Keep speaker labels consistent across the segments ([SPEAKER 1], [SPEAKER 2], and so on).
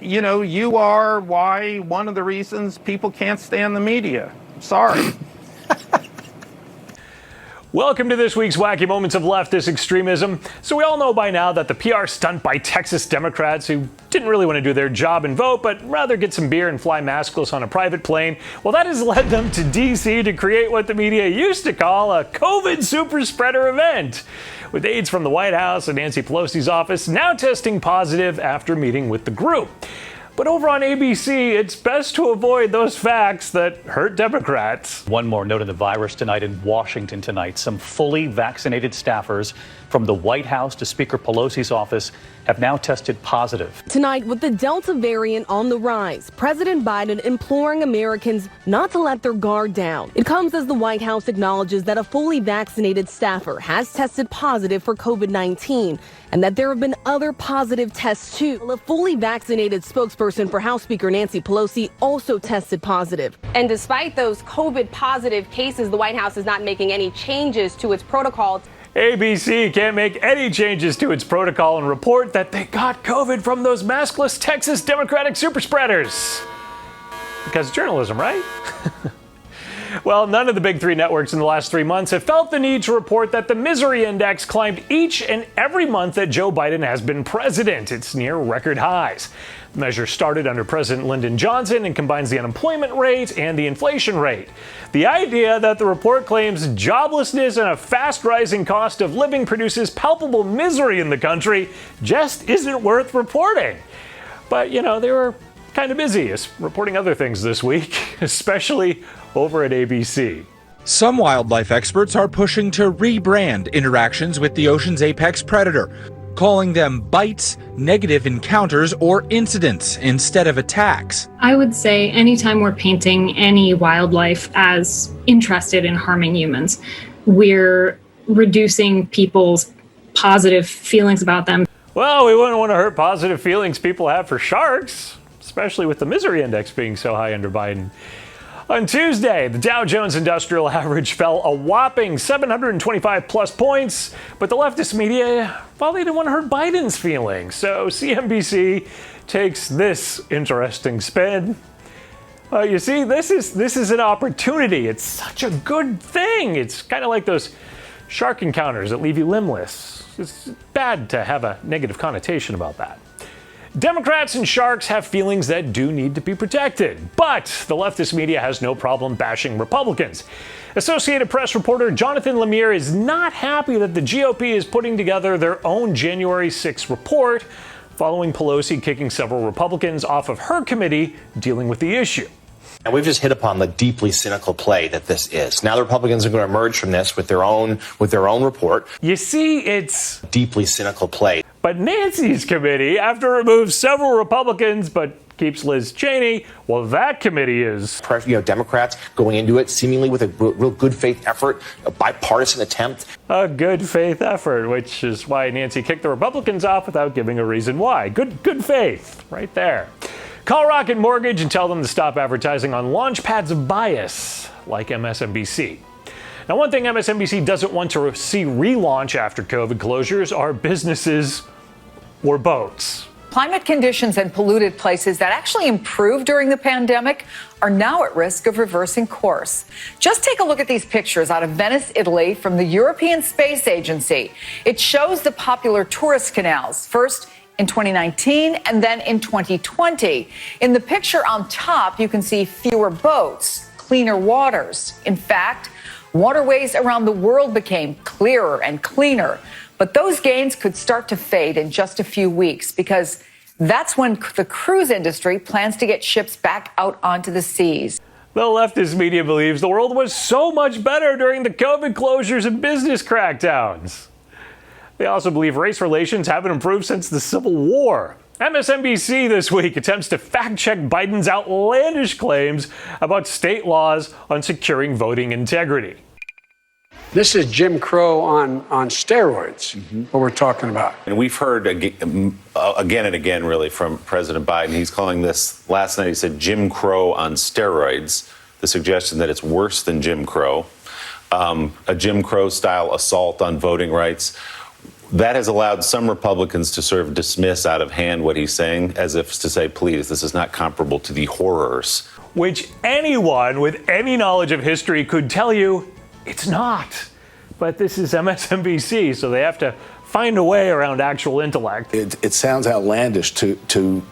[SPEAKER 1] you are one of the reasons people can't stand the media. Sorry.
[SPEAKER 2] Welcome to this week's Wacky Moments of Leftist Extremism. So we all know by now that the PR stunt by Texas Democrats who didn't really want to do their job and vote, but rather get some beer and fly maskless on a private plane, well, that has led them to D.C. to create what the media used to call a COVID super spreader event, with aides from the White House and Nancy Pelosi's office now testing positive after meeting with the group. But over on ABC, it's best to avoid those facts that hurt Democrats.
[SPEAKER 3] One more note of the virus tonight in Washington tonight. Some fully vaccinated staffers from the White House to Speaker Pelosi's office have now tested positive.
[SPEAKER 4] Tonight, with the Delta variant on the rise, President Biden imploring Americans not to let their guard down. It comes as the White House acknowledges that a fully vaccinated staffer has tested positive for COVID-19 and that there have been other positive tests too. A fully vaccinated spokesperson for House Speaker Nancy Pelosi also tested positive.
[SPEAKER 5] And despite those COVID positive cases, the White House is not making any changes to its protocols.
[SPEAKER 2] ABC can't make any changes to its protocol and report that they got COVID from those maskless Texas Democratic super spreaders. Because journalism, right? Well, none of the big three networks in the last 3 months have felt the need to report that the misery index climbed each and every month that Joe Biden has been president. It's near record highs. The measure started under President Lyndon Johnson and combines the unemployment rate and the inflation rate. The idea that the report claims joblessness and a fast rising cost of living produces palpable misery in the country just isn't worth reporting. But, they were kind of busy reporting other things this week, especially over at ABC.
[SPEAKER 6] Some wildlife experts are pushing to rebrand interactions with the ocean's apex predator, calling them bites, negative encounters, or incidents instead of attacks.
[SPEAKER 7] I would say anytime we're painting any wildlife as interested in harming humans, we're reducing people's positive feelings about them.
[SPEAKER 2] Well, we wouldn't want to hurt positive feelings people have for sharks, especially with the misery index being so high under Biden. On Tuesday, the Dow Jones Industrial Average fell a whopping 725 plus points, but the leftist media, well, they didn't want to hurt Biden's feelings. So CNBC takes this interesting spin. You see, this is an opportunity. It's such a good thing. It's kind of like those shark encounters that leave you limbless. It's bad to have a negative connotation about that. Democrats and sharks have feelings that do need to be protected, but the leftist media has no problem bashing Republicans. Associated Press reporter Jonathan Lemire is not happy that the GOP is putting together their own January 6th report, following Pelosi kicking several Republicans off of her committee dealing with the issue.
[SPEAKER 8] And we've just hit upon the deeply cynical play that this is. Now the Republicans are going to emerge from this with their own report.
[SPEAKER 2] You see, it's
[SPEAKER 8] deeply cynical play.
[SPEAKER 2] But Nancy's committee, after it removes several Republicans but keeps Liz Cheney, well, that committee is...
[SPEAKER 8] Democrats going into it seemingly with a real good faith effort, a bipartisan attempt.
[SPEAKER 2] A good faith effort, which is why Nancy kicked the Republicans off without giving a reason why. Good faith, right there. Call Rocket Mortgage and tell them to stop advertising on launch pads of bias like MSNBC. Now, one thing MSNBC doesn't want to see relaunch after COVID closures are businesses or boats.
[SPEAKER 9] Climate conditions and polluted places that actually improved during the pandemic are now at risk of reversing course. Just take a look at these pictures out of Venice, Italy from the European Space Agency. It shows the popular tourist canals, first in 2019 and then in 2020. In the picture on top, you can see fewer boats, cleaner waters. In fact, waterways around the world became clearer and cleaner. But those gains could start to fade in just a few weeks because that's when the cruise industry plans to get ships back out onto the seas.
[SPEAKER 2] The leftist media believes the world was so much better during the COVID closures and business crackdowns. They also believe race relations haven't improved since the Civil War. MSNBC this week attempts to fact-check Biden's outlandish claims about state laws on securing voting integrity.
[SPEAKER 10] This is Jim Crow on steroids, what we're talking about.
[SPEAKER 11] And we've heard again and again, really, from President Biden. He's calling this, last night he said Jim Crow on steroids, the suggestion that it's worse than Jim Crow, a Jim Crow-style assault on voting rights. That has allowed some Republicans to sort of dismiss out of hand what he's saying, as if to say, please, this is not comparable to the horrors.
[SPEAKER 2] Which anyone with any knowledge of history could tell you it's not. But this is MSNBC, so they have to find a way around actual intellect.
[SPEAKER 12] It sounds outlandish to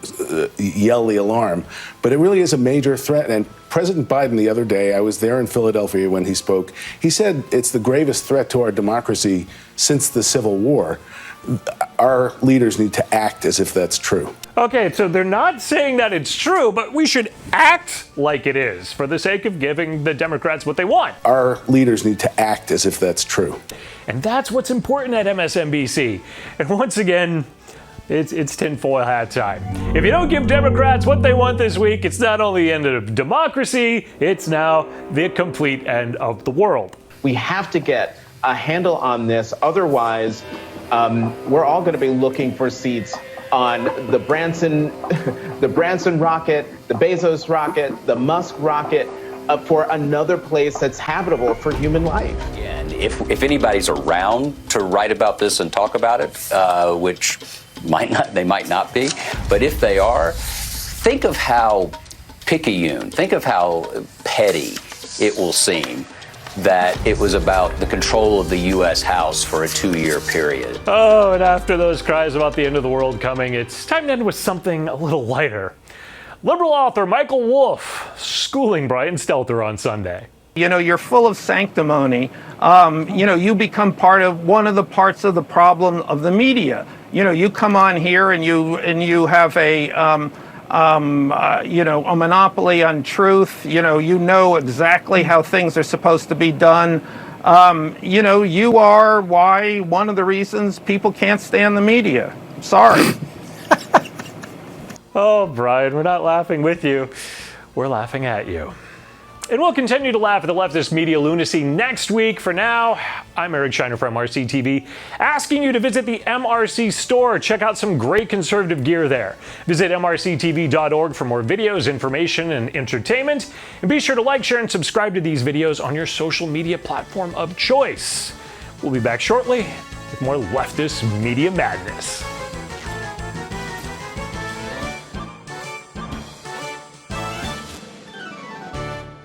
[SPEAKER 12] yell the alarm, but it really is a major threat. And President Biden the other day, I was there in Philadelphia when he spoke, he said it's the gravest threat to our democracy since the Civil War. Our leaders need to act as if that's true.
[SPEAKER 2] Okay, so they're not saying that it's true, but we should act like it is for the sake of giving the Democrats what they want.
[SPEAKER 12] Our leaders need to act as if that's true.
[SPEAKER 2] And that's what's important at MSNBC. And once again, it's tinfoil hat time. If you don't give Democrats what they want this week, it's not only the end of democracy, it's now the complete end of the world.
[SPEAKER 13] We have to get a handle on this. Otherwise, we're all going to be looking for seats on the Branson rocket, the Bezos rocket, the Musk rocket, for another place that's habitable for human life.
[SPEAKER 14] And if anybody's around to write about this and talk about it, which they might not be, but if they are, think of how picayune, think of how petty it will seem that it was about the control of the U.S. House for a 2-year period.
[SPEAKER 2] Oh, and after those cries about the end of the world coming, it's time to end with something a little lighter. Liberal author Michael Wolff schooling Brian Stelter on Sunday.
[SPEAKER 1] You know, you're full of sanctimony. You become part of one of the parts of the problem of the media. You know, you come on here and you have a monopoly on truth. You know exactly how things are supposed to be done. You are one of the reasons people can't stand the media. Sorry.
[SPEAKER 2] Oh, Brian, we're not laughing with you. We're laughing at you. And we'll continue to laugh at the leftist media lunacy next week. For now, I'm Eric Shiner from MRC-TV, asking you to visit the MRC Store. Check out some great conservative gear there. Visit MRCTV.org for more videos, information, and entertainment. And be sure to like, share, and subscribe to these videos on your social media platform of choice. We'll be back shortly with more leftist media madness.